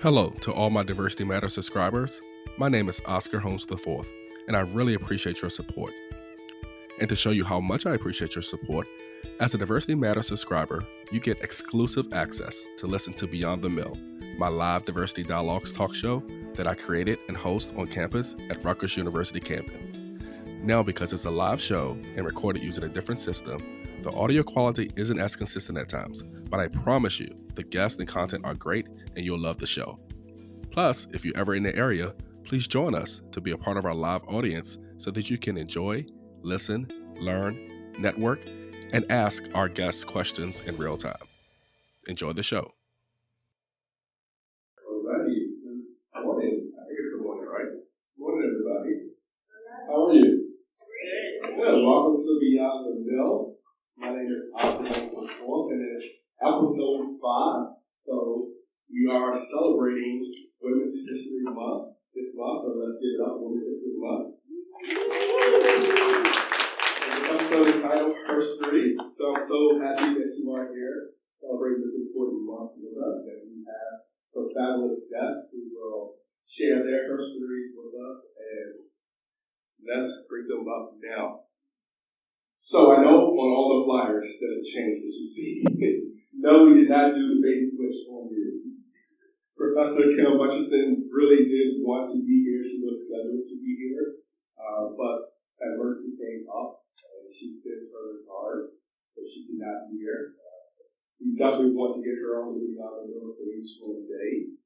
Hello to all my Diversity Matters subscribers. My name is Oscar Holmes IV, and I really appreciate your support. And to show you how much I appreciate your support, as a Diversity Matters subscriber, you get exclusive access to listen to Beyond the Mill, my live diversity dialogues talk show that I created and host on campus at Rutgers University-Camden. Now, because it's a live show and recorded using a different system, the audio quality isn't as consistent at times, but I promise you, the guests and content are great and you'll love the show. Plus, if you're ever in the area, please join us to be a part of our live audience so that you can enjoy, listen, learn, network, and ask our guests questions in real time. Enjoy the show. Alrighty. Good morning. I think it's good morning, right? Good morning, everybody. How are you? Good. Welcome to Beyond the Mill. My name is Oscar Holmes IV, and it's episode 5. So we are celebrating Women's History Month this month, so let's give it up, Women's History Month. And this episode is titled HerStory, so I'm so happy that you are here celebrating this important month with us, and we have some fabulous guests who will share their HerStories with us, and let's bring them up now. So I know on all the flyers there's a change that you see. No, we did not do the bait and switch on you. Professor Kim Hutchinson really did want to be here. She was scheduled to be here, but an emergency came up, and she sent her regards, so she could not be here. We definitely want to get her on the Beyond the Mill stage one day,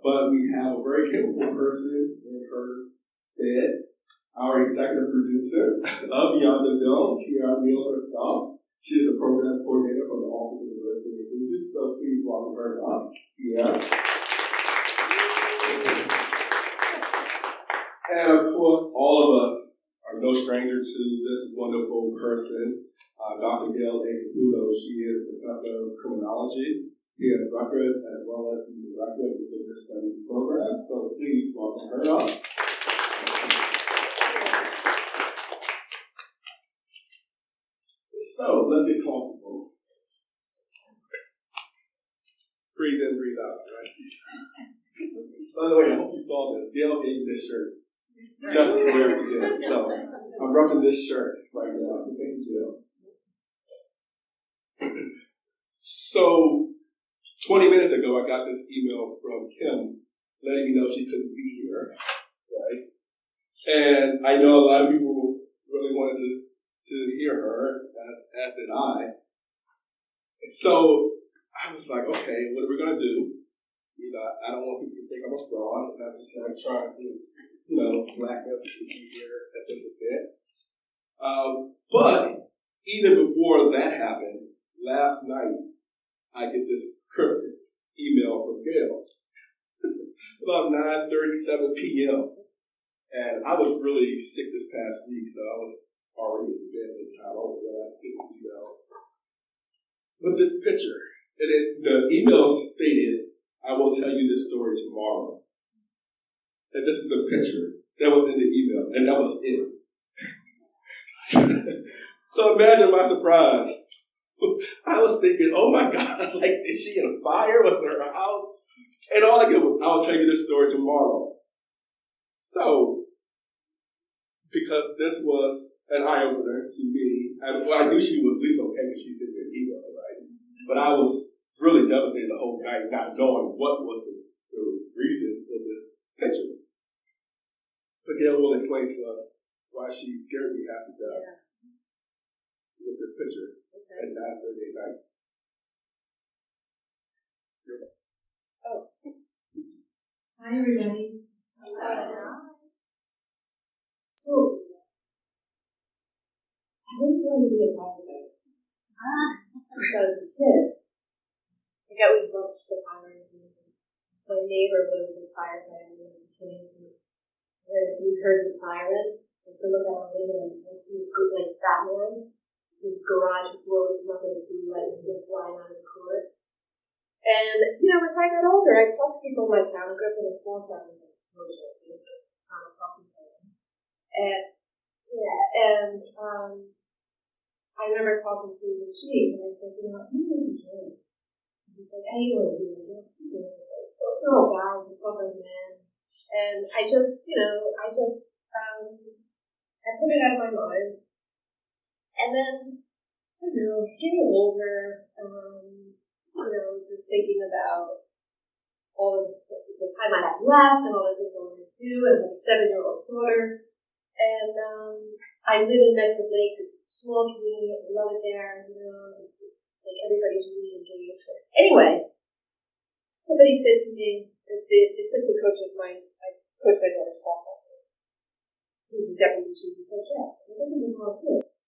but we have a very capable person in her stead. Our executive producer of Beyond the Mill, TiAira Neal herself. She is the program coordinator for the Office of Diversity and Inclusion, so please welcome her up, TiAira. And of course, all of us are no stranger to this wonderful person, Dr. Gail Caputo. She is professor of criminology here at Rutgers, as well as the director of the Gender Studies program. So please welcome her up. So let's get comfortable. Breathe in, breathe out, right? By the way, I hope you saw this. Gail gave me this shirt just to wear for this. So I'm rocking this shirt right now. So thank you, Gail. So 20 minutes ago, I got this email from Kim letting me know she couldn't be here, right? And I know a lot of people really wanted to hear her, as did I. So I was like, okay, what are we going to do? You know, I don't want people to think I'm a fraud, and I'm just like trying to, black up to be here at this event. But even before that happened, last night, I get this cryptic email from Gail about 9:37 p.m. And I was really sick this past week, so I was already in bed this time. I was sick this email. But this picture, and the email stated, I will tell you this story tomorrow. And this is the picture that was in the email, and that was it. So imagine my surprise. I was thinking, oh my God, like, is she in a fire? Was it her house? And all I get was, I'll tell you this story tomorrow. So, because this was an eye-opener to me, I knew she was at least okay because she sent me an email, right? But I was really devastated the whole night, not knowing what was the reason for this picture. But Gail will explain to us why she scared me half to death with this picture at 9:30 at night. Oh. Hi, everybody. So, I always wanted to be a firefighter. Because I was a kid. Like, I always loved the fire. My neighbor was a firefighter when I was a kid. And we heard the siren. I used to look out the window and see this good, like, Batman. His garage floor was nothing but blue light and flying out of the court. And, as I got older, I talked to people in my town. I grew up in a small town in Rutgers, and I remember talking to the chief, and I said, you know what do you want to do? And he said, hey, you want to do it? I was like, oh, so 6-year-old guy with a 12-year-old man. And I just, I put it out of my mind. And then, getting older, just thinking about all of the time I have left and all the things I want to do, and my 7-year-old daughter. And I live in Medford Lakes. It's a small community. I love it there. It's like everybody's really engaged. Anyway, somebody said to me, the assistant coach of I coached my daughter's softball team. He was a deputy chief. He said, "Yeah, I don't even know how it works."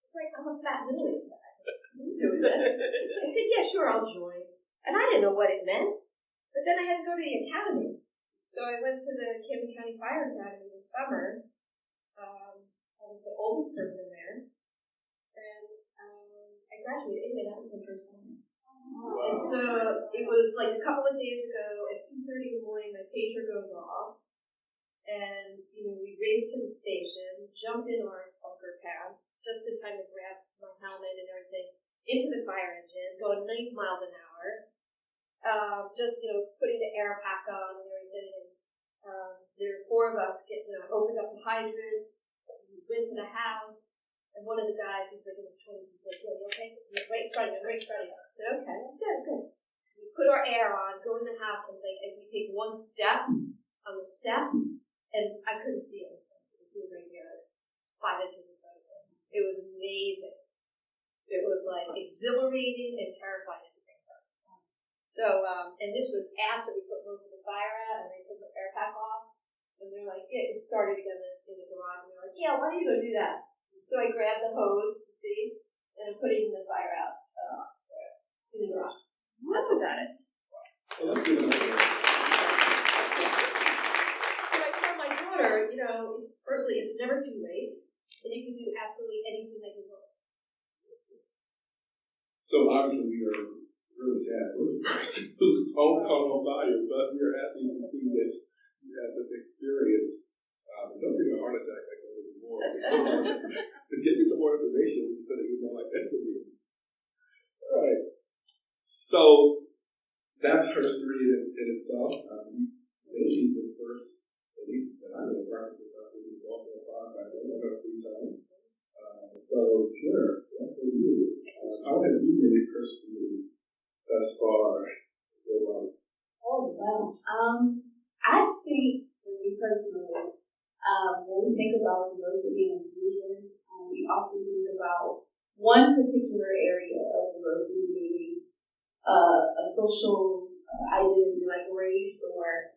It's like I'm a fat little guy. I'm doing this. I said, "Yeah, sure, I'll join." And I didn't know what it meant. But then I had to go to the academy. So I went to the Camden County Fire Academy this summer. I was the oldest person there. And I graduated. Anyway, that was my first time. Wow. And so it was like a couple of days ago at 2:30 in the morning, my pager goes off. And, we raced to the station, jumped in our bunker path, just in time to grab my helmet and everything, into the fire engine, going 90 miles an hour. Putting the air pack on and everything. There were 4 of us opened up the hydrant, we went to the house, and one of the guys who's like in his 20s, he said, "Yeah, you okay? You're right in front of you, right in front of you." I said, "Okay, good. So we put our air on, go in the house, and we take one step on the step, and I couldn't see anything. It was right here. It's 5 inches in front of me. It was amazing. It was like exhilarating and terrifying. So, and this was after we put most of the fire out and they took the air pack off. And they're like, it started again in the garage. And they're like, "Yeah, why don't you go do that?" So I grabbed the hose, and I'm putting the fire out in the garage. That's what that is. Well, that's good. So I told my daughter, it's never too late. And you can do absolutely anything that you want. So obviously we are really sad for the person who's home caught on fire, but we're happy to see that you had this experience. Don't get a heart attack like that anymore. But give me some more information so that you know like that to me. All right. So that's HerStory in itself. Maybe the first, at least that I know, practice professor who's also a firefighter in her free time. So sure, that's what you do. How have you been at HerStory thus far? Oh, wow. I think, for me personally, when we think about diversity and inclusion, we often think about one particular area of diversity, meaning a social identity like race, or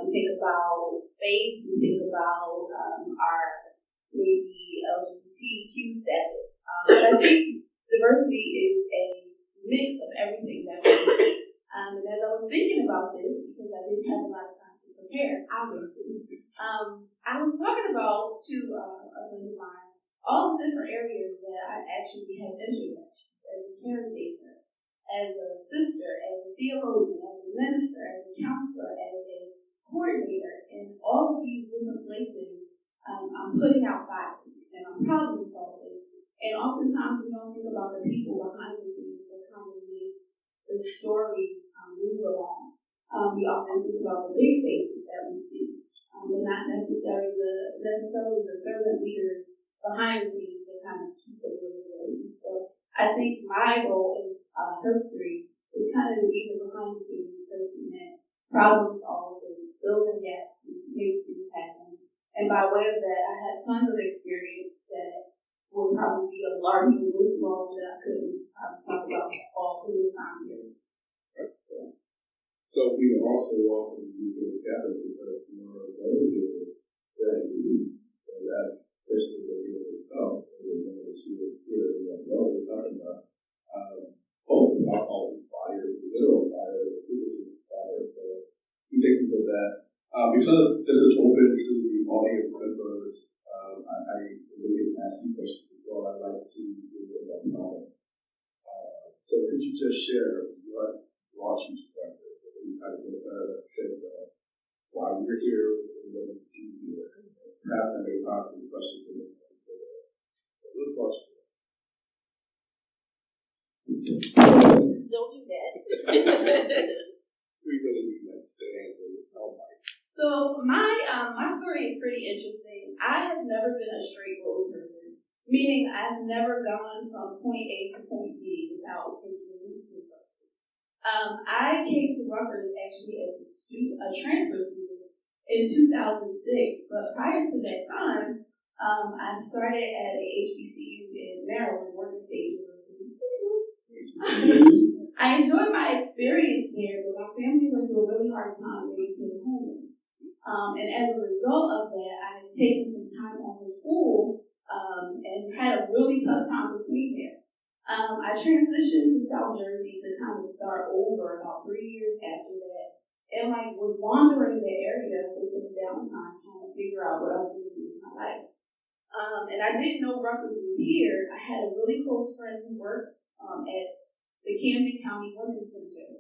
we think about faith, we think about our maybe LGBTQ status. But I think diversity is a mix of everything that we do. And as I was thinking about this, because I didn't have a lot of time to prepare, obviously, I was talking about to a friend of mine all the different areas that I actually have intersections as a caretaker, as a sister, as a theologian, as a minister, as a counselor, as a coordinator, and all of these different places. I'm putting out fires and I'm problem solving. And oftentimes we don't think about the people behind the scenes that kind of make the story move along. We often think about the big faces that we see, but not necessarily the servant leaders behind the scenes that kind of keep the wheels rolling. So I think my role in HerStory is kind of to be the behind the scenes person that problem solves and fills in gaps and makes things happen. And by way of that, I had tons of experience that would probably be a larger list long that I couldn't talk about all for this time here. So we also welcome you to the campus because your ability is that unique, and that's personally what you do itself. So we know that you were here and we're talking about both about all these fires, the literal fires, the physical fires. So we thank you for that. Because this is open to the audience members, I really ask you questions as well. I'd like to do a comment. So could you just share what brought you to practice? So we kind of get a better sense of why you're here and what you do here. Perhaps I may pop some questions in there. What brought you to The We really need like stand and help. So my story is pretty interesting. I have never been a straight road person, meaning I've never gone from point A to point B without taking roots and stuff. I came to Rutgers actually as a transfer student in 2006, but prior to that time, I started at a HBCU in Maryland, Morgan State University. I enjoyed my experience there, but my family went through a really hard time when they came home. And as a result of that, I had taken some time off from school and had a really tough time between there. I transitioned to South Jersey to kind of start over about 3 years after that, and was wandering the area with some downtime trying to figure out what I was going to do with my life. And I didn't know Rutgers was here. I had a really close friend who worked at the Camden County Women's Center.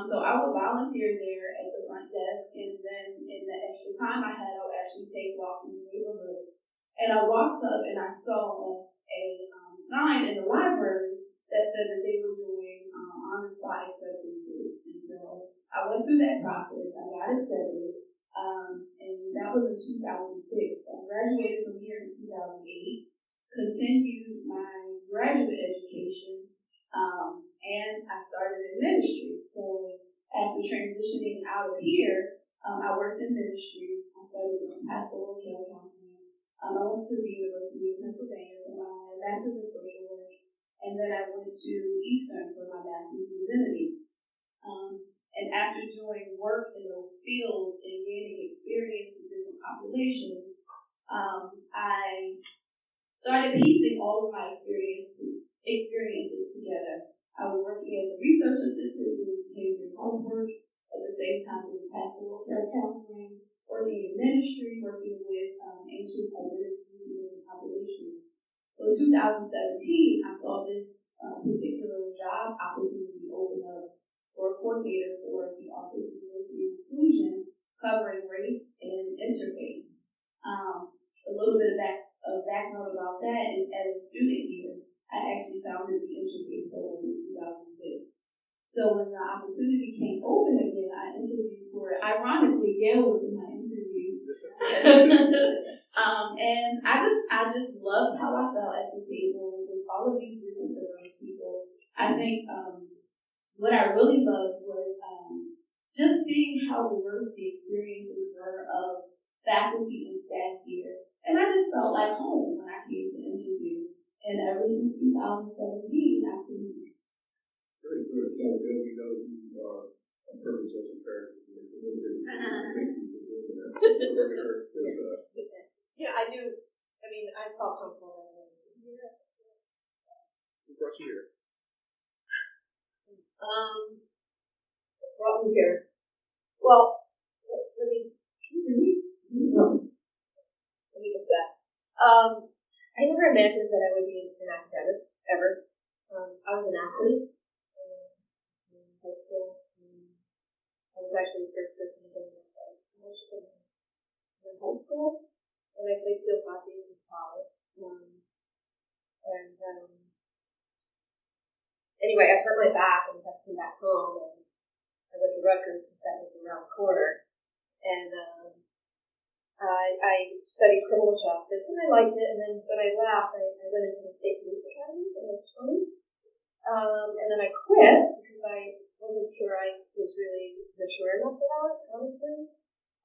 So I would volunteer there at the front desk, and then in the extra time I had, I would actually take walks in the neighborhood. And I walked up and I saw a sign in the library that said that they were doing on-the-spot acceptances. And so I went through that process. I got accepted, and that was in 2006. I graduated from here in 2008, continued my graduate education, and I started in ministry. So after transitioning out of here, I worked in ministry. I started doing pastoral care counseling. I went to the University of Pennsylvania for my master's in social work, and then I went to Eastern for my master's in divinity. And after doing work in those fields and gaining experience with different populations, I started piecing all of my experiences together. I was working as a research assistant doing behavioral health work, at the same time doing pastoral care counseling, working in ministry, working with ancient identity populations. So in 2017, I saw this particular job opportunity open up for a coordinator for the Office of Diversity and Inclusion, covering race and interfaith. A little bit of background about that is, as a student here, I actually founded the Interfaith Program in 2006. So when the opportunity came open again, I interviewed for it. Ironically, Gail was in my interview. And I just loved how I felt at the table with all of these different diverse people. I think what I really loved was just seeing how diverse the experiences were of faculty and staff here. And I just felt like home when I came to interview. And ever since 2017, I've been here. Very good. So, Bill, we know you are a perfect social character. Yeah, I knew. I mean, I felt comfortable. Who brought you here? Brought me here. Well, let me get that. I never imagined that I would be an academic ever. I was an athlete in high school. I was actually the first person to get an athletic scholarship in high school, and I played field hockey in college. Anyway, I hurt my back and had to come back home, and I went to Rutgers because that was around the corner. And I studied criminal justice, and I liked it. And then when I left, I went into the State Police Academy when I was 20. And then I quit because I wasn't sure I was really mature enough for that, honestly.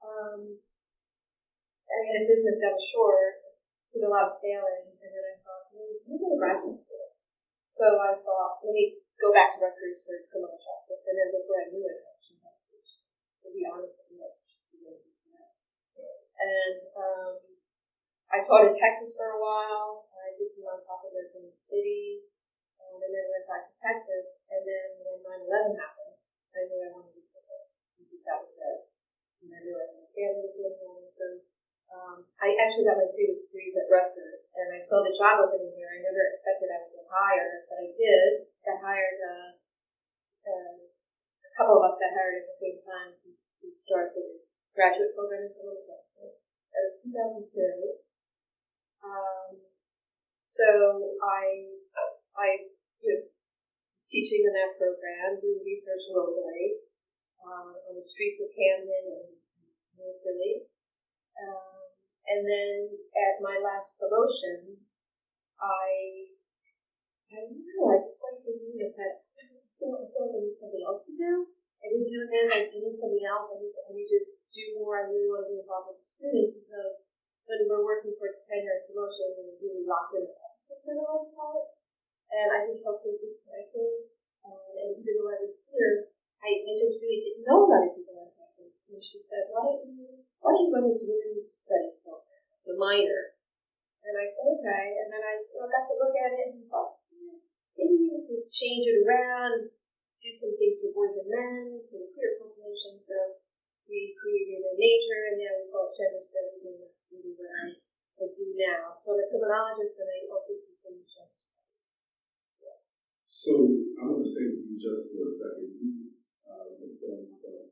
I had a business down the shore, did a lot of sailing, and then I thought, let me go to graduate school. So I thought, let me go back to Rutgers for criminal justice, and then before I knew it, I actually had to be honest with you, I was just doing that. And I taught in Texas for a while. I did some nonprofit work in the city, and then went back to Texas. And then when 9/11 happened, I knew I wanted to do it. That was it. And I realized my family was living on. So I actually got my 3 degrees at Rutgers, and I saw the job opening here. I never expected I would get hired, but I did. Got hired. A couple of us got hired at the same time to start the graduate program in criminal justice. That was 2002. So I was teaching in that program, doing research locally on the streets of Camden and North Philly. And then at my last promotion, I don't know, I just went through doing it. I feel like I need something else to do. I didn't do this, I need something else. I need to do more. I really want to be involved with the students because when we're working towards tenure and promotion, we're really locked in the system, I always call it. And I just felt so disconnected. And even though I was here, I just really didn't know a lot of people on campus. And she said, why don't you run this women's studies program? It's a minor. And I said, okay. And then I got to look at it and thought, maybe we need to change it around, do some things for boys and men, for the queer population. So we created a major, and now we call it gender studies, and that's really what I do now. So I'm a criminologist, and I also do gender studies. Yeah. So I want to stay with you just for a second. You have done some.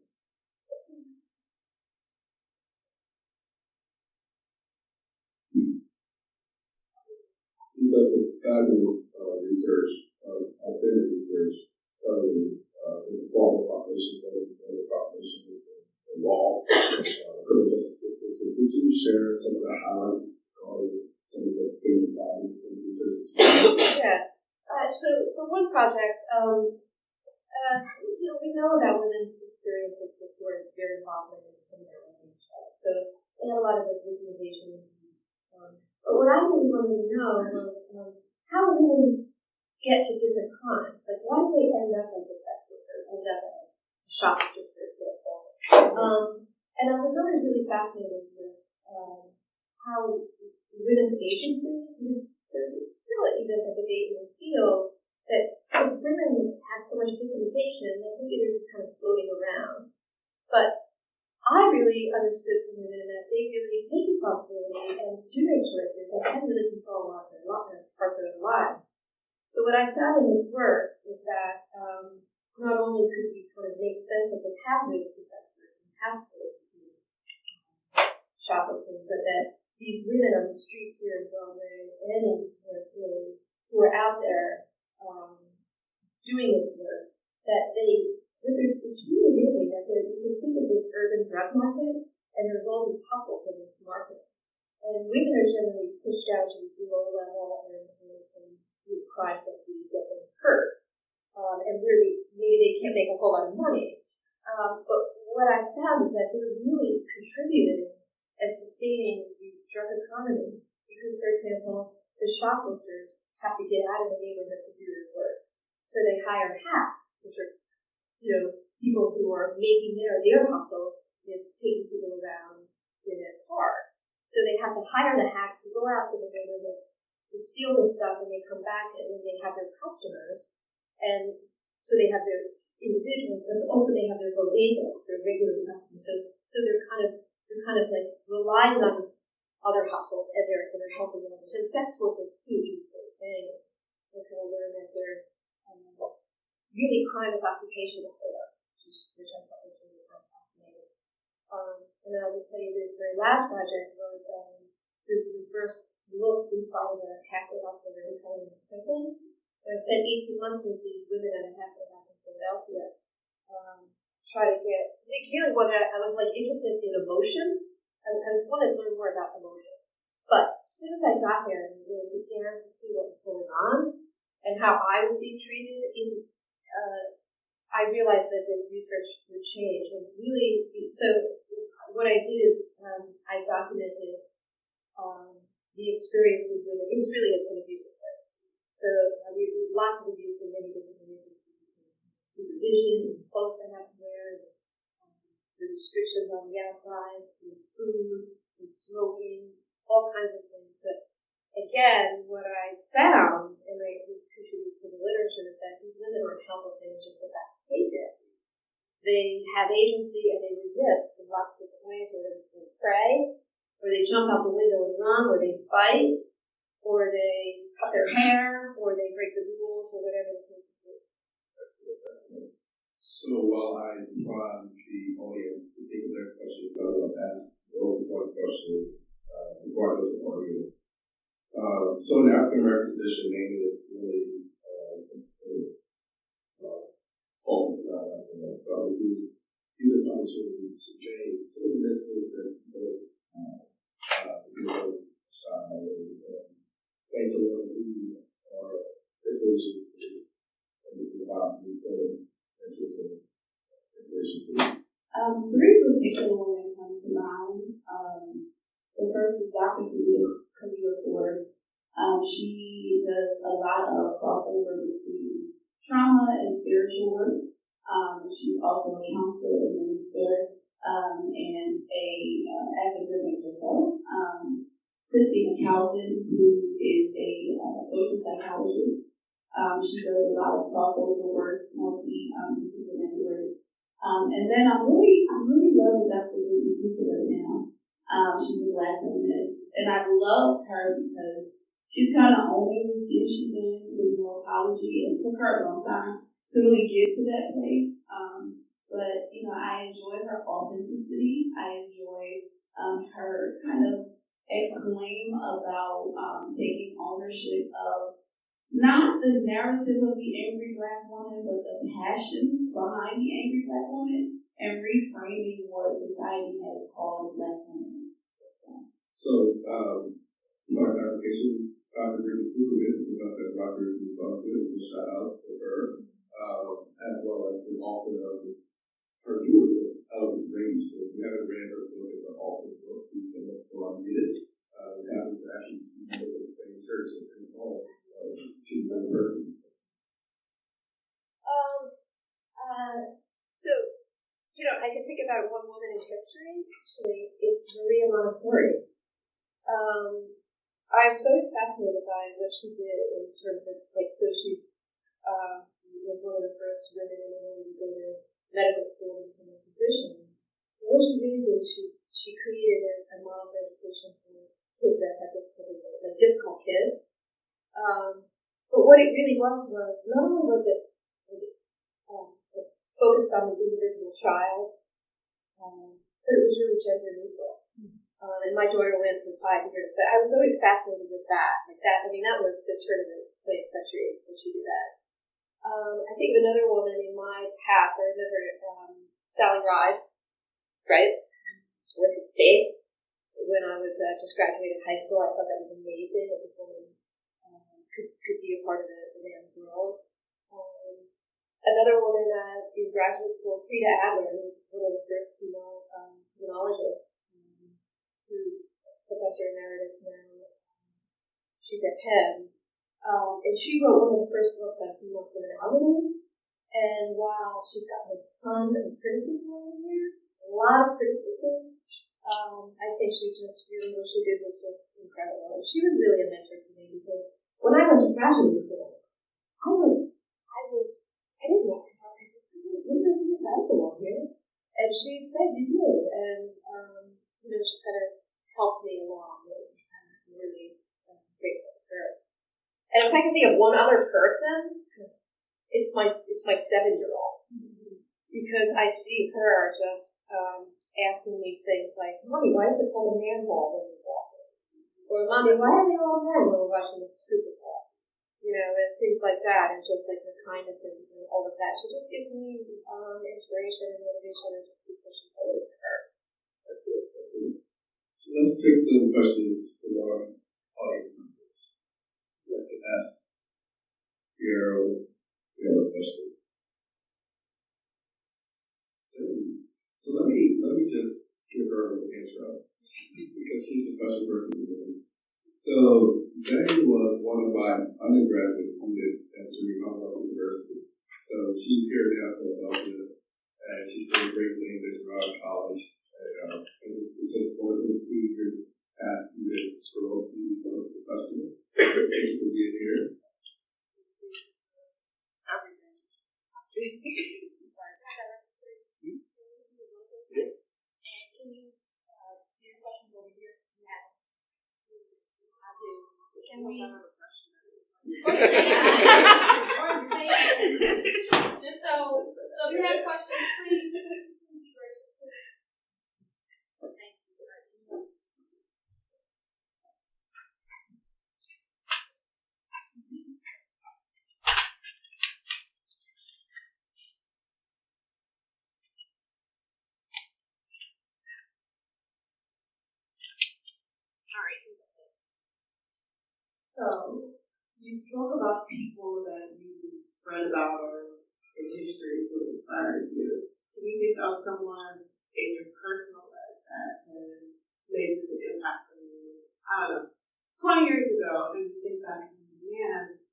You've done some fabulous research, authentic research, studying the vulnerable population, the population with the law, criminal justice system. So could you share some of the highlights of some of the favorite findings in the research? Yeah. So one project, we know about women's experiences before their involvement in their own child. So they have a lot of victimization and abuse. But what I really wanted to know was how do women get to different crimes? Like, why do they end up as a sex worker, end up as a shoplifter, for example? And I was always really fascinated with how women's agency, because there's still even a debate in the field that as women have so much victimization that maybe they're just kind of floating around. But I really understood from women that they really take responsibility and do make choices and can really control a lot of parts of their lives. So what I found in this work was that not only could we kind of make sense of the pathways to sex work and pathways to shoplifting, but that these women on the streets here in Broadway and in Philly who are out there doing this work, that it's really amazing that you can think of this urban drug market, and there's all these hustles in this market. And women are generally pushed down to this low level and do crimes that get them hurt. And really, maybe they can't make a whole lot of money. But what I found is that they're really contributing and sustaining the drug economy. Because, for example, the shoplifters have to get out of the neighborhood to do their work. So they hire hacks, which are people who are making their hustle is taking people around in their car. So they have to hire the hacks to go out to the neighborhoods to steal the stuff, and they come back and then they have their customers. And so they have their individuals, but also they have their bodegas, their regular customers. So they're kind of like relying on other hustles, and they're helping others. And sex workers too do the same thing. They kind of learn that they're really crime is occupational for them, which I thought was really kind of fascinating. And then I'll just tell you the very last project was this is the first look inside of a halfway house where they're in prison. So I spent 18 months with these women at a halfway house in Philadelphia, try to get. I was like interested in emotion. I just wanted to learn more about emotion. But as soon as I got there and really began to see what was going on and how I was being treated, I realized that the research would change. And really, so what I did is I documented the experiences with it. It was really an abusive place. So lots of abuse in many different ways. Supervision, clothes I have to wear, the restrictions on the outside, the food, the smoking, all kinds of things. But again, what I found, and I contribute to the literature, is that these women aren't helpless. They just sit back and take it. They have agency and they resist in lots of different ways, whether it's they pray, or they jump out the window and run, or they fight, or they cut their hair, or they break the rules, or whatever the case is. So while I prod the audience to think of their questions, I will ask one question before I go to the audience. So in the African American tradition, naming is really So I would use this opportunity to gain some of the mentors that you know, child and gain to learn who you are, inspiration and about you. So mentors and inspiration for you. Three particular women come to mind. The first is Dr. Caputo. She does a lot of crossover between trauma and spiritual work. She's also a counselor, a minister, and a academic herself. Christina Calvin, who is a social psychologist. She does a lot of crossover work, multi-disciplinary work. And then I'm really loving Dr. Caputo right now. She's a Black feminist, and I love her because she's kind of owning the skin she's in with neuroapology, and it took her a long time to really get to that place. But you know, I enjoy her authenticity. I enjoy her kind of exclaim about taking ownership of not the narrative of the angry Black woman, but the passion behind the angry Black woman, and reframing what society has called Black women. So, my clarification, Dr. Caputo is a professor at Rutgers University, so shout out to her, as well as the author of her newest book, Elegant Range. So if you haven't read her book, it's an author book, you can go out and get it. We happen to actually be in the same church in Paul, so she's a good person. So, you know, I can think about one woman in history. Actually, it's Maria Montessori. I was always fascinated by what she did in terms of, like, so she's was one of the first women in Italy to go to medical school and become a physician. And what she really did, she created a model of education for kids that had difficulty, like difficult kids. But what it really was not only was it focused on the individual child, but it was really gender neutral. And my daughter went for 5 years, but I was always fascinated with that. Like that, I mean, that was the turn of the 20th century when she did that. I think of another woman in my past. I remember Sally Ride, right? With his space. When I was just graduated high school, I thought that was amazing that this woman could be a part of the man's world. Another woman in graduate school, Frida Adler, who's one of the first female criminologists, who's professor emeritus now. She's at Penn. And she wrote one of the first books on female criminality. And while she's gotten a ton of criticism over the years, a lot of criticism, I think she just really, what she did was just incredible. And she was really a mentor for me because when I went to graduate school, I didn't know how. I said, when did I get medical on here? And she said, you did. And, you know, she kind of helped me along. And I'm really grateful for her. And if I can think of one other person, it's my 7-year-old. Because I see her just asking me things like, Mommy, why is it called a manhole when we walk? Or, Mommy, why are they all men when we're watching the Super Bowl? You know, and things like that, and just like her kindness and all of that. She just gives me inspiration and motivation and just keep pushing forward for her. That's good. So let's pick some questions from our audience members. I'd like to ask Gail a question. So let me just give her an intro because she's a special person to me. So Gail was one of my undergraduate students at Rutgers University. So she's here now in Philadelphia, and she's doing great things at Rutgers College. And it's just one of the seniors past students for all these professionals. Thank you for being here. Can we? Just so if you have questions, please. So, you spoke about people that you read about or in history who inspired you. Can you think of someone in your personal life that has made such an impact on you? I don't know, 20 years ago, and you think back, man,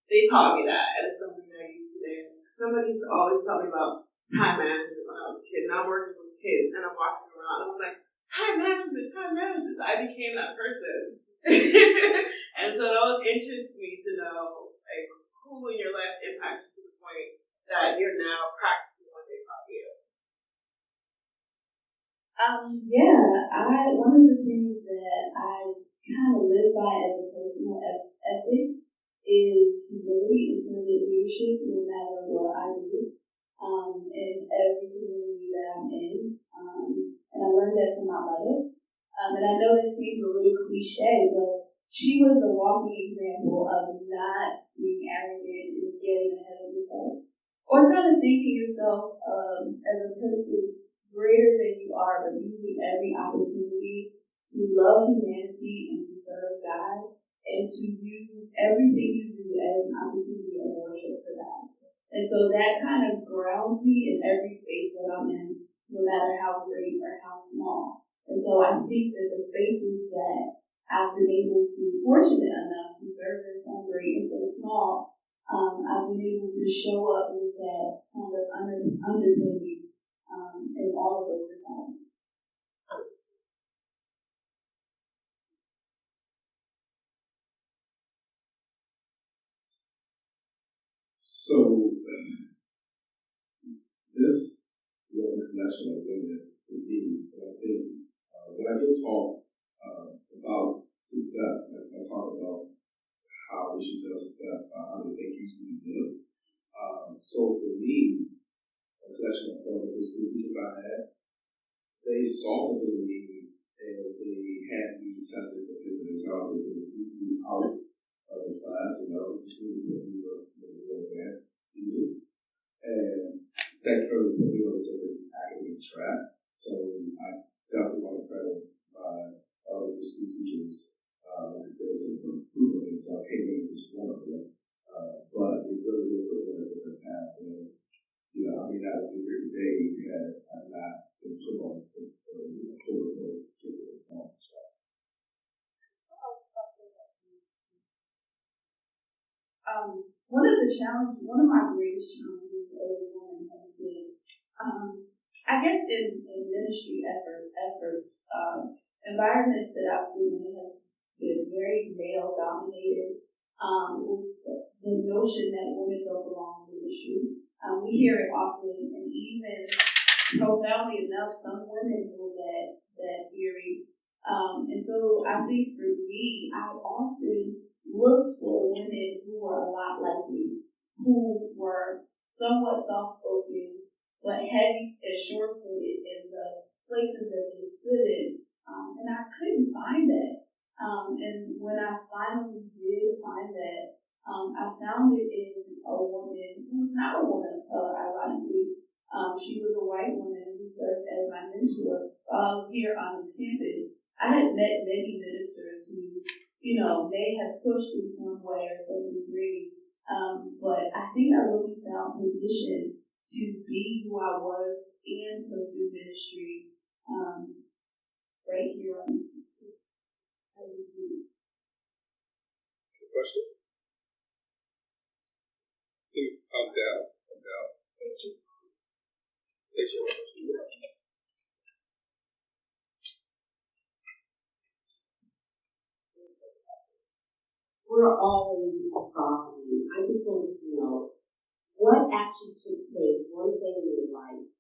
they taught me that, and it's something that I use today. Somebody used to always tell me about time management when I was a kid. Now I'm working with kids, and I'm walking around, and I'm like, time management, time management. I became that person. And so those interest me to know, like, who in your life impacts you to the point that you're now practicing what they taught you. One of the things that I kind of live by as a personal ethic is humility and servant leadership, no matter what I do, in every community that I'm in. And I learned that from my mother. And I know this seems a little cliche, but she was a walking example of not being arrogant and getting ahead of yourself, or kind of thinking yourself as a person greater than you are, but using every opportunity to love humanity and to serve God, and to use everything you do as an opportunity of worship for God. And so that kind of grounds me in every space that I'm in, no matter how great or how small. And so I think that the spaces that I've been able to, fortunate enough to serve in some great and so small, I've been able to show up with that kind of underpinning in all of those environments. So, this was a collection of women indeed. And I think when I do talk about success, I talk about how we should tell success, how we think you should live. So for me, a collection of wonderful school teachers I had, they saw something in me and they had me tested for different challenges and we out of the class and out of the school when we were advanced students. And that kind of put me on a different academic track. So I definitely want to credit my other school teachers. There's some improvement, so I can't make this one of them. But it really will put me on a different path. And, I mean, that would be here today had I not been put on the particular track. One of my greatest challenges as a woman has been, I guess in ministry efforts, environments that I've been in have been very male dominated, with the notion that women don't belong in ministry. We hear it often, and even profoundly enough, some women hold that theory. And so I think for me, I often looked for women who were a lot like me, who were somewhat soft-spoken, but heavy and short-footed in the places that they stood in. And I couldn't find that. And when I finally did find that, I found it in a woman who's not a woman of color, ironically. She was a white woman who served as my mentor while I was here on this campus. I had met many ministers who, may have pushed in some way or some degree, but I think I really found position to be who I was and pursue ministry right here on the student. Question? Please calm down. We're always evolving. I just wanted to know what actually took place, one thing in your life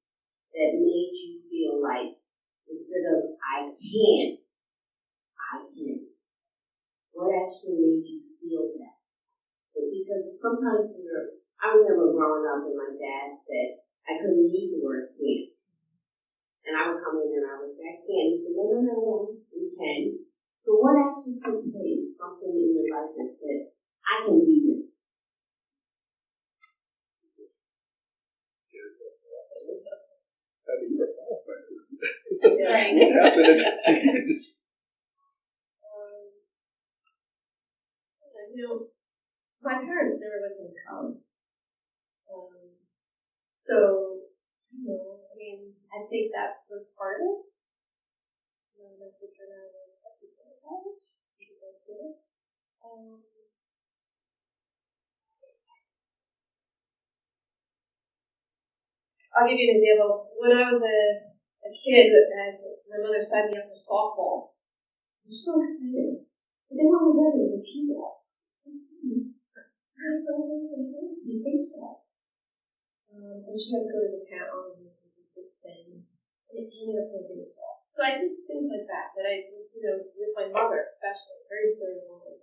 that made you feel like instead of I can't, I can. What actually made you feel that? Because sometimes I remember growing up and my dad said I couldn't use the word can't. And I would come in and I would say, I can't. He said, no, we can. So what actually took place, something in your life that said, I can do this? What happened? my parents never went to college. So, I think that was part of it. My sister and I were accepted to college. We both did. I'll give you an example. When I was a kid, as my mother signed me up for softball, I was so excited. But then all I read was a T-ball. Baseball. And she had to go to the town and this big thing. And it ended up playing baseball. So I did things like that I just, with my mother especially, very certain woman.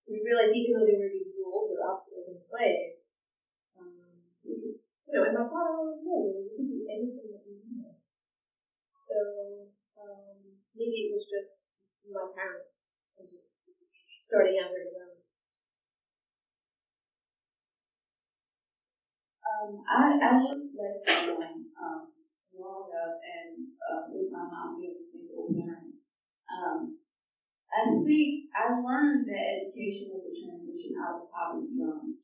We realized even though there were these rules or obstacles in place, and my father always said, we can do anything that we want. So maybe it was just my parents and just starting out very young. I look less on growing up and with my mom being a single parent. I think I learned that education was a transition out of poverty young.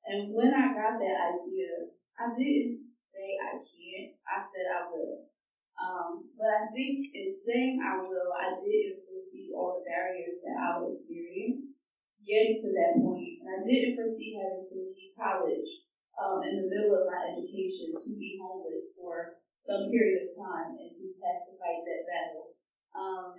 And when I got that idea, I didn't say I can't. I said I will. But I think in saying I will, I didn't foresee all the barriers that I would experience getting to that point. And I didn't foresee having to leave college in the middle of my education to be homeless for some period of time and to have to fight that battle.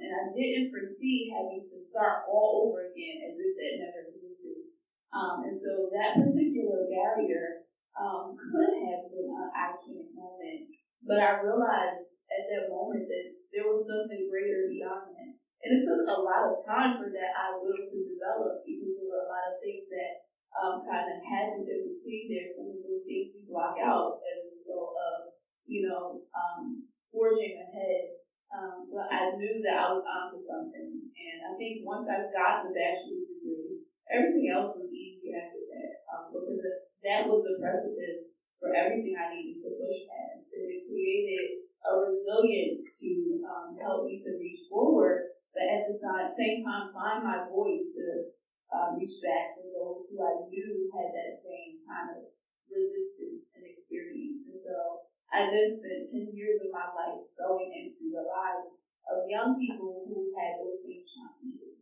And I didn't foresee having to start all over again as if that never existed. And so that particular barrier could have been an I can't moment, but I realized at that moment that there was something greater beyond that. And it took a lot of time for that I will to develop because there were a lot of things that kind of happened in between there. Some of those things we block out as a result of, forging ahead. But I knew that I was onto something. And I think once I got the bachelor's degree, everything else was easy after that. Because that was the precipice for everything I needed to push past. And it created a resilience to help me to reach forward, but at the same time find my voice to reach back for those who I knew had that same kind of resistance and experience. And so I then spent 10 years of my life sewing into the lives of young people who had those same challenges.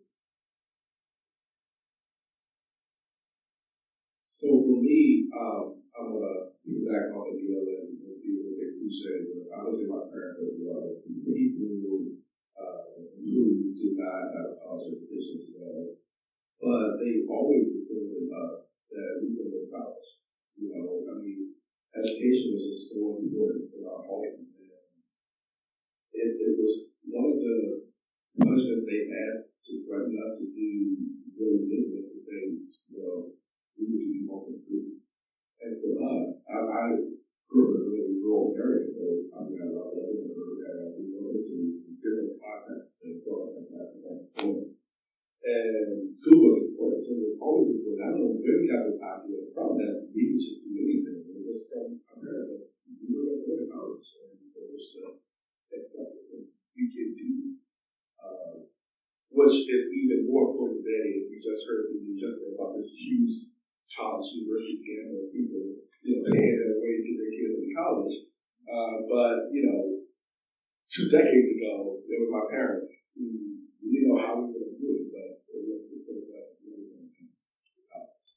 So for me, I'm going to piggyback off of Neal and do a little bit cliche, but I would say my parents as well. People who did not have a college education as well, but they always instilled in us that we can go to college. Education was just so important in our home. And it was one of the punishments they had to threaten us to do really big was to say, we need to be home in school. And for us, I grew up in a really rural area, so I love living in a rural area. We were listening to different contexts and growing up in that point. And school was important. School was always important. I don't know where we got this idea from that we could just do anything. It was from our parents. We were going to go to college, and it was just accepted. You can do which is even more important today. We just heard the news yesterday about this huge college university scandal of people, paying their way to get their kids in college. But 2 decades ago, it was my parents who didn't know how we were going to do it, but it was because that we were going to come to college.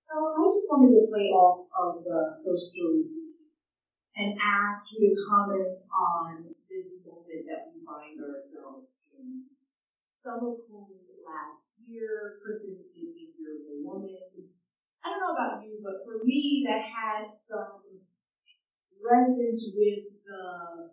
So I just wanted to play off of the HerStory and ask you to comment on this moment that we find ourselves in. Some of whom last year christened me Beautiful Woman. I don't know about you, but for me that had some resonance with the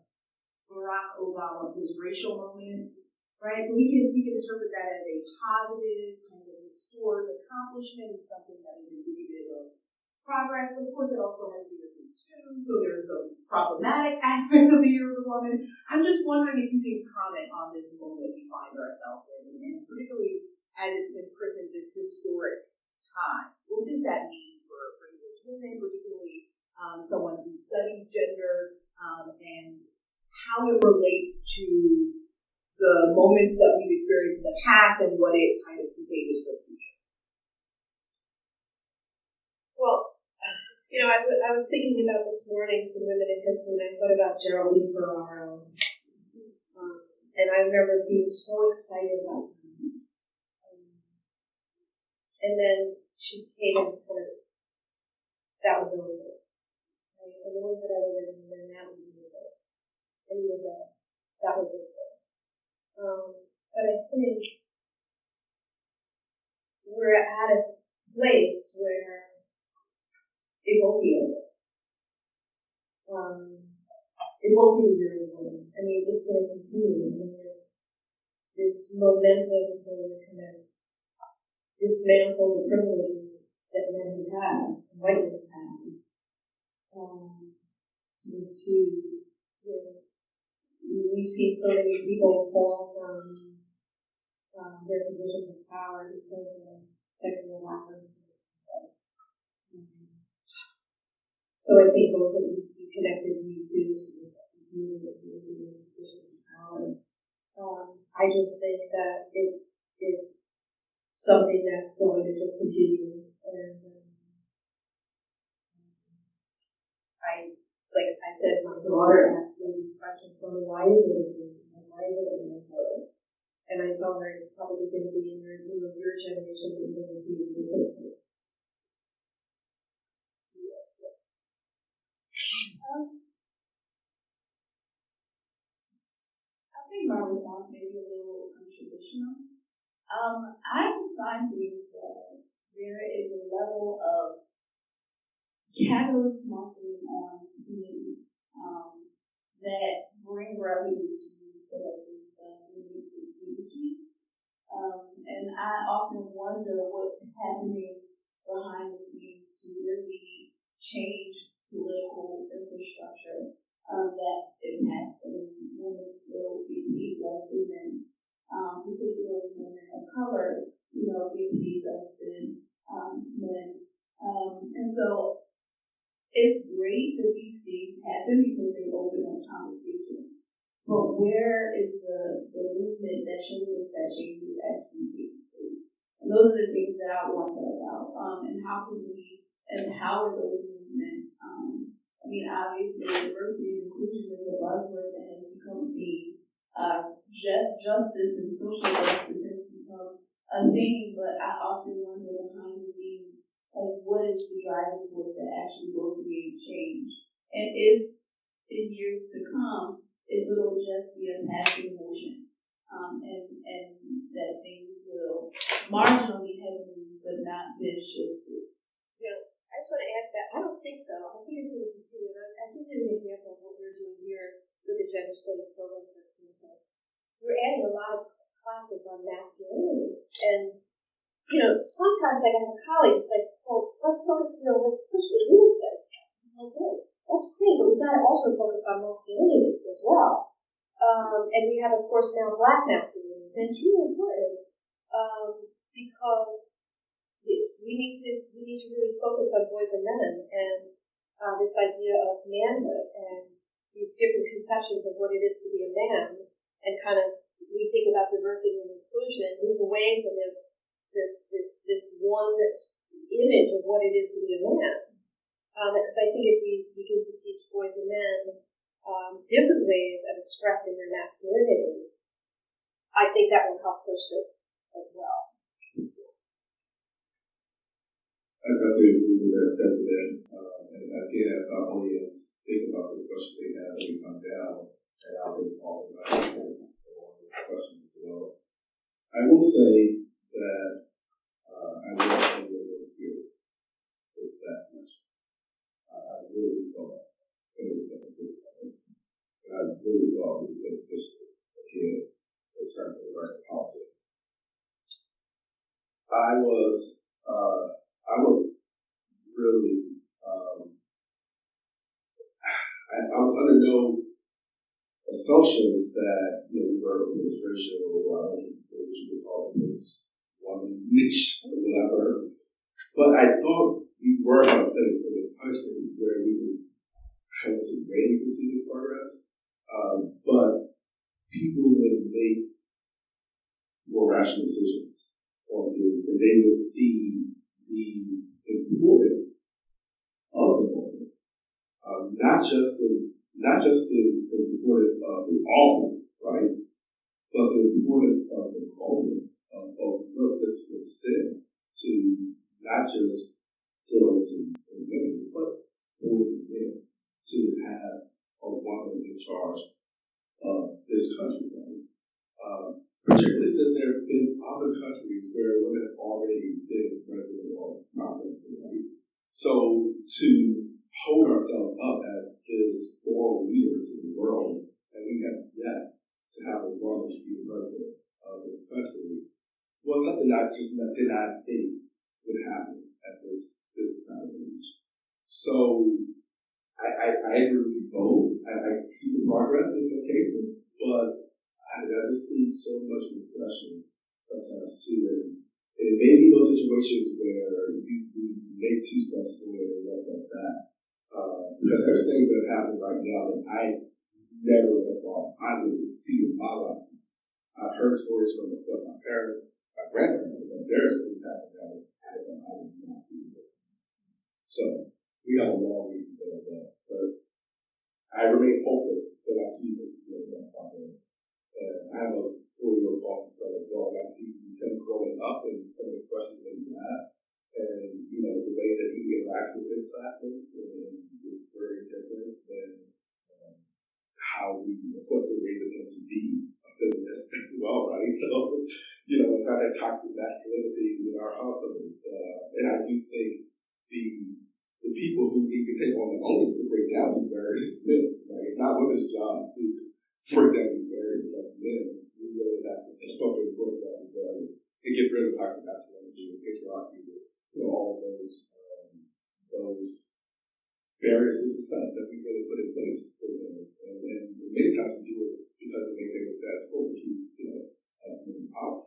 Barack Obama, his racial moments, right? So we can interpret that as a positive, kind of historic accomplishment, something that is indicative of progress. But of course, it also has to do with it too. So there's some problematic aspects of the Year of the Woman. I'm just wondering if you can comment on this moment we find ourselves in, and particularly as it's been christened this historic time. What does that mean for studies gender and how it relates to the moments that we've experienced in the past and what it kind of presages for the future? Well, I was thinking about this morning some women in history, and I thought about Geraldine Ferraro. And I remember being so excited about her. And then she came and kind of, that was over. Right? And then we had other women, and then that was over. And even that was over. But I think we're at a place where it won't be over. It won't be very long. I mean, it's going to continue. I mean, there's this momentum to kind of dismantle the privileges that men have had, white men have had. We've seen so many people fall from their positions of power because of sexual violence. So I think both of you connected me to this movement of being in positions of power. I just think that it's something that's going to just continue. And like I said, my daughter asked me these questions, why is it in this way? Why is it in this way? And I told her it's probably going to be in your generation that you're going to see the business. I think my response may be a little untraditional. I find things that there is a level of catalyst marketing on communities that bring revenue to celebrities industry. And I often wonder what's happening behind the scenes to really change political infrastructure that impacts women still being paid less than men, particularly women of color, being paid less than men. And so it's great that these things happen because they open up conversation. But where is the movement that shows us that change is actually taking place? And those are the things that I wonder about. And how can we empower those movements? Obviously, diversity and inclusion is a buzzword that has become justice and social justice has become a thing, but I often wonder behind the scenes, what is the driving force that actually will create change? And if in years to come, it will just be a passing motion, and that things will marginally have moved, but not been shifted. I just want to add that I don't think so. I think it's going to continue. I think there's an example of what we're doing here with the gender studies program, for example. We're adding a lot of classes on masculinities, and sometimes I have colleagues like, well, let's push the real estate stuff. I'm like, hey, that's great, but we've got to also focus on masculinities as well. And we have, of course, now Black masculinities, and it's really important because we need to really focus on boys and men, and this idea of manhood and these different conceptions of what it is to be a man, and kind of we think about diversity and inclusion, move away from this one image of what it is to be a man. Because I think if we begin to teach boys and men different ways of expressing their masculinity, I think that will help push this as well. I definitely agree with that sentiment. And again, as our audience think about the questions they have when we come down, and I'll respond to questions as well. I will say that I will say that serious is that much. I really thought it was a good point. And I really thought it was beneficial again in terms of right politics. I was really I was under no assumptions that the vertical administration or what you would call this one niche or whatever. But I thought we were in a place in the country where we would kind of waiting to see this progress. But people would make more rational decisions on this, and they would see the importance of the moment, not just the importance of the office, right, but the importance of the moment of look, this was sent to not just girls and women, but boys and men to have a woman in charge of this country, right? Particularly since there have been other countries where women have already been president or prime minister, right? So to hold ourselves up as this moral leaders in the world, and we have yet to have a woman to be the president of this country, was something I just did not think would happen at this time of age. So I agree with you both. I see the progress in some cases, but I just see so much repression sometimes too. And it may be those situations where you make two steps forward and one step back. Because there's things that have happened right now that I never would have thought I would see in my life. I've heard stories from, of course, my parents, my grandparents, but there's things that happened that I would not see before. So we have a long reason for that. But I remain hopeful that I see that progress. I have a 4-year-old Boston son as well, and I see him growing up and some of the questions that he asks, and the way that he interacts with his classmates is very different than how we, of course, we're raising him to be a feminist as well, right? So, it's not that toxic masculinity in our household. And I do think the people who need to take on the onus to break down these barriers is men, right? It's not women's job to break down these barriers like men. We really have to step up and break down these barriers and get rid of toxic masculinity and patriarchy, all of those barriers to success that we really put in place for them. And many times we do it because we make things status quo, which has some power.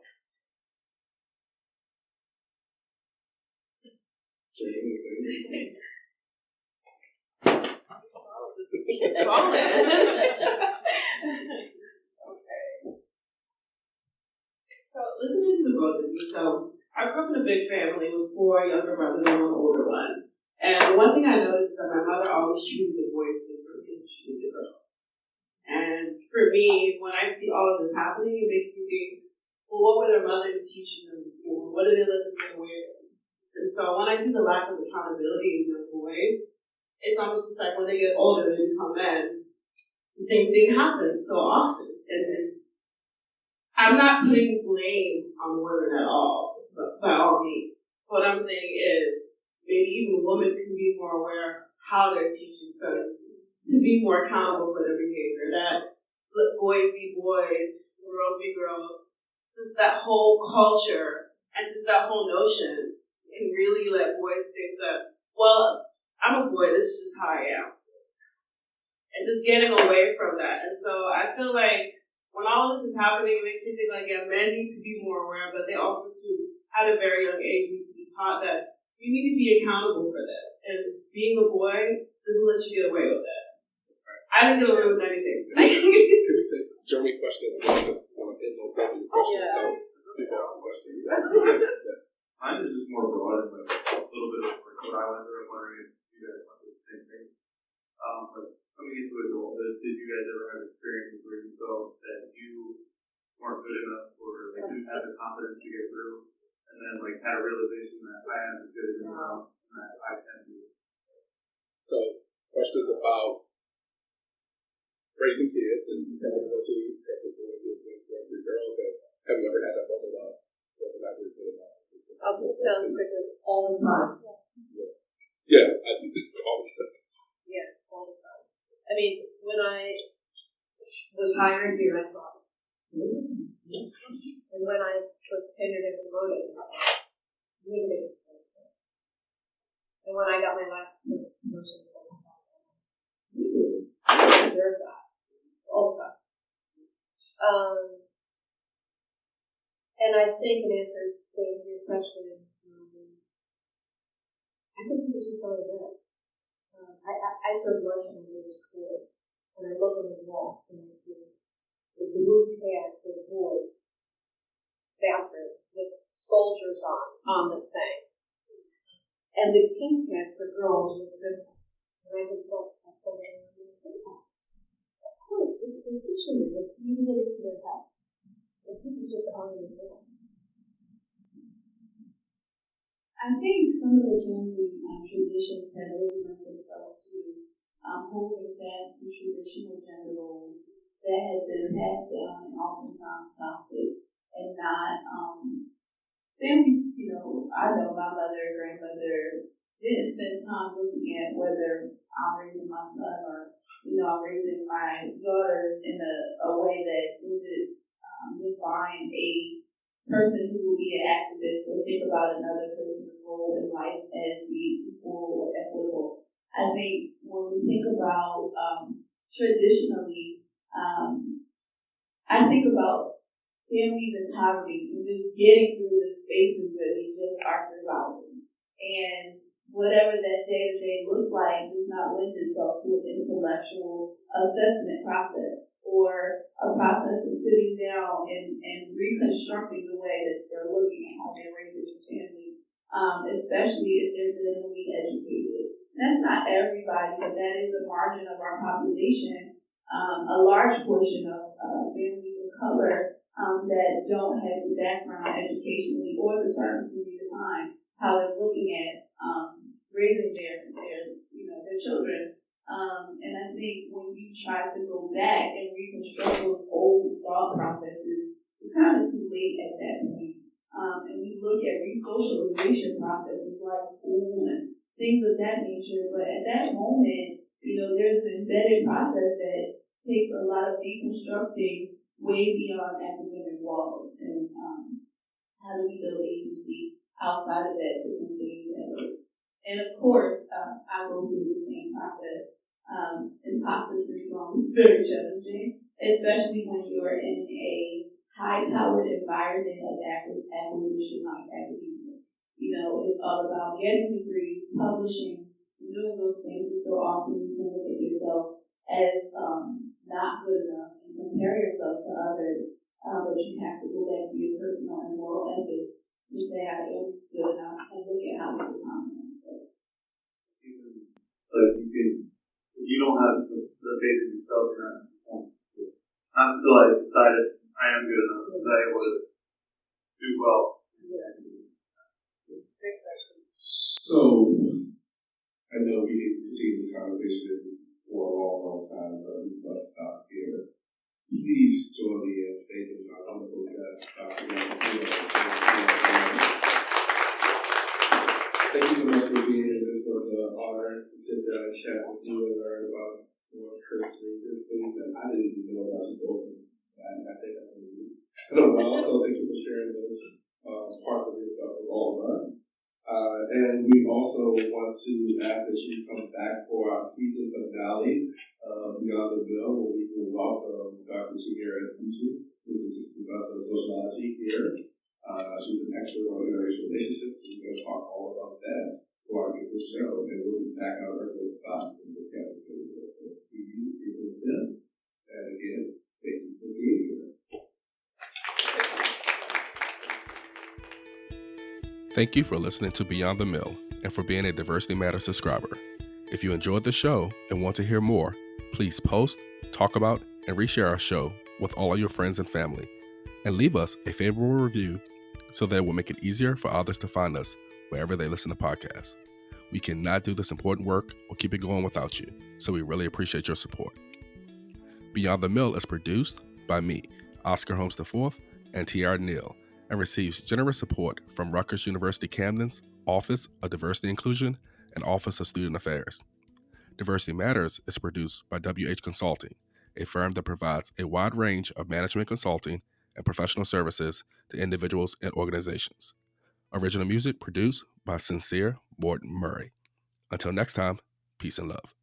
It's falling. Okay. So listening to both of you, so I grew up in a big family with 4 younger brothers and 1 older one. And one thing I noticed is that my mother always treated the boys differently than she did the girls. And for me, when I see all of this happening, it makes me think, well, what were their mothers teaching them before? What did they let them get away with? And so when I see the lack of accountability in young boys, it's almost just like when they get older and become men, the same thing happens so often. And I'm not putting blame on women at all, but by all means. What I'm saying is maybe even women can be more aware how they're teaching sons to be more accountable for their behavior. That let boys be boys, girls be girls. Just that whole culture and just that whole notion can really let boys think that, well, I'm a boy, this is just how I am. And just getting away from that. And so I feel like when all of this is happening, it makes me think like, yeah, men need to be more aware, but they also too, at a very young age, need to be taught that you need to be accountable for this. And being a boy doesn't let you get away with it. I didn't get away with anything. Can we take Jeremy's question and then we'll end on both of your questions? Yeah. So, people have a question. Mine is just more broad and like a little bit of what I went through. I'm wondering if you guys went through the same thing. But coming into adulthood, did you guys ever have experiences where you felt that you weren't good enough or like didn't have the confidence to get through, and then like had a realization that I am as good as anyone else and that I can do it? So, questions about raising kids and having to boys and girls. And have you ever had that moment of whether that was good enough? I'll just tell them quickly, all the time. Yeah, I do all the time. Yeah, all the time. I mean, when I was hired here, I thought, and when I was tenured and promoted, and when I got my last promotion, I deserve that all the time. And I think in answer to your question, I think people just don't admit. I I serve lunch in a middle school, and I look on the wall and I see the blue tag for the boys' bathroom with soldiers on the thing, and the pink tag for girls with princesses. And I just thought, that's so many women think that. Of course, this is teaching them that you can get into their heads. But people just aren't in the I think some of the family transitions have really lent themselves to holding fast to traditional gender roles that have been passed down and oftentimes toxic and not families, I know my mother and grandmother didn't spend time looking at whether I'm raising my son or, I'm raising my daughter in a way that would define a person who will be an activist or think about another person's role in life as being equal or equitable. I think when we think about traditionally, I think about families in poverty and just getting through the spaces where they just are surviving. And whatever that day-to-day looks like does not lend itself to an intellectual assessment process or a process of sitting down and reconstructing the way that they're looking at how they're raising their family, especially if they're minimally educated. That's not everybody, but that is a margin of our population, a large portion of families of color that don't have the background educationally or the terms to redefine how they're looking at raising their children. And I think when you try to go back and reconstruct those old thought processes, it's kind of too late at that point. And we look at resocialization processes like school and things of that nature, but at that moment, there's an embedded process that takes a lot of deconstructing way beyond academic walls. And how do we build agency outside of that to continue that work? And of course, I go through the same process. Imposter syndrome is very challenging, especially when you're in a high-powered environment of acquisition like academia. It's all about getting degrees, publishing, doing those things, and so often you can look at yourself as not good enough and compare yourself to others, but you have to go back to your personal and moral ethics and say, I am good enough, and look at how you become myself. If you don't have the faith in yourself, you're not performing. Not until I decided I am good enough that I would do well. Great question. So, I know we can continue this conversation for a long, long time, but we must stop here. Please join me in thanking our wonderful guest, Dr. Gail. Thank you so much for being here. This was an honor to sit down and chat with you and learn about your history, this thing that I didn't even know about you both. I think I know. So thank you for sharing those parts of yourself with all of us. And we also want to ask that you come back for our season finale of Beyond the Bill, where we will welcome Dr. TiAira, who's a professor of sociology here. She's an expert on interracial relationships. We're going to talk all about that for our good show, and we'll be back on Rutgers spot in the campus. So see you April 10th. And again, thank you for being here. Thank you for listening to Beyond the Mill and for being a Diversity Matters subscriber. If you enjoyed the show and want to hear more, please post, talk about, and reshare our show with all of your friends and family. And leave us a favorable review so that it will make it easier for others to find us wherever they listen to podcasts. We cannot do this important work or keep it going without you, so we really appreciate your support. Beyond the Mill is produced by me, Oscar Holmes IV, and TiAira Neal, and receives generous support from Rutgers University-Camden's Office of Diversity Inclusion and Office of Student Affairs. Diversity Matters is produced by WH Consulting, a firm that provides a wide range of management consulting and professional services to individuals and organizations. Original music produced by Sincere Morton Murray. Until next time, peace and love.